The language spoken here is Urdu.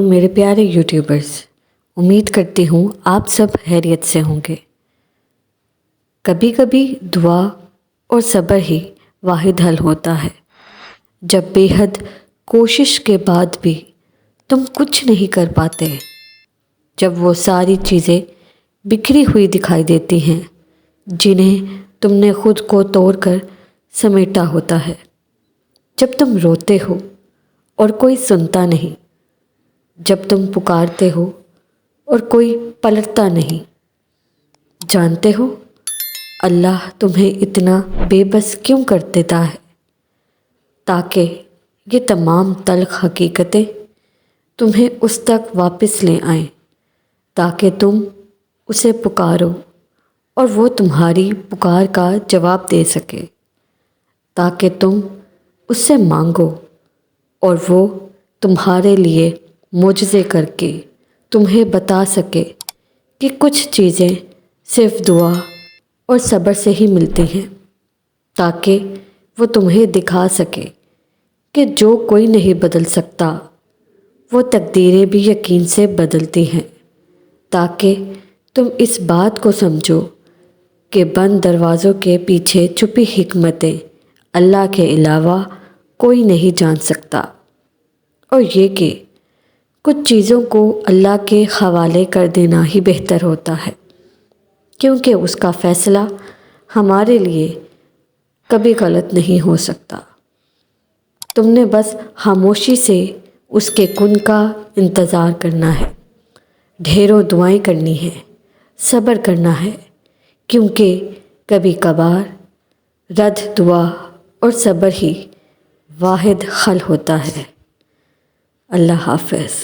میرے پیارے یوٹیوبرز، امید کرتی ہوں آپ سب خیریت سے ہوں گے۔ کبھی کبھی دعا اور صبر ہی واحد حل ہوتا ہے۔ جب بے حد کوشش کے بعد بھی تم کچھ نہیں کر پاتے، جب وہ ساری چیزیں بکھری ہوئی دکھائی دیتی ہیں جنہیں تم نے خود کو توڑ کر سمیٹا ہوتا ہے، جب تم روتے ہو اور کوئی سنتا نہیں، جب تم پکارتے ہو اور کوئی پلٹتا نہیں، جانتے ہو اللہ تمہیں اتنا بے بس کیوں کر دیتا ہے؟ تاکہ یہ تمام تلخ حقیقتیں تمہیں اس تک واپس لے آئیں، تاکہ تم اسے پکارو اور وہ تمہاری پکار کا جواب دے سکے، تاکہ تم اس سے مانگو اور وہ تمہارے لیے معجزے کر کے تمہیں بتا سکے کہ کچھ چیزیں صرف دعا اور صبر سے ہی ملتی ہیں، تاکہ وہ تمہیں دکھا سکے کہ جو کوئی نہیں بدل سکتا وہ تقدیریں بھی یقین سے بدلتی ہیں، تاکہ تم اس بات کو سمجھو کہ بند دروازوں کے پیچھے چھپی حکمتیں اللہ کے علاوہ کوئی نہیں جان سکتا، اور یہ کہ کچھ چیزوں کو اللہ کے حوالے کر دینا ہی بہتر ہوتا ہے، کیونکہ اس کا فیصلہ ہمارے لیے کبھی غلط نہیں ہو سکتا۔ تم نے بس خاموشی سے اس کے کن کا انتظار کرنا ہے، ڈھیروں دعائیں کرنی ہیں، صبر کرنا ہے، کیونکہ کبھی کبھار رد دعا اور صبر ہی واحد حل ہوتا ہے۔ اللہ حافظ۔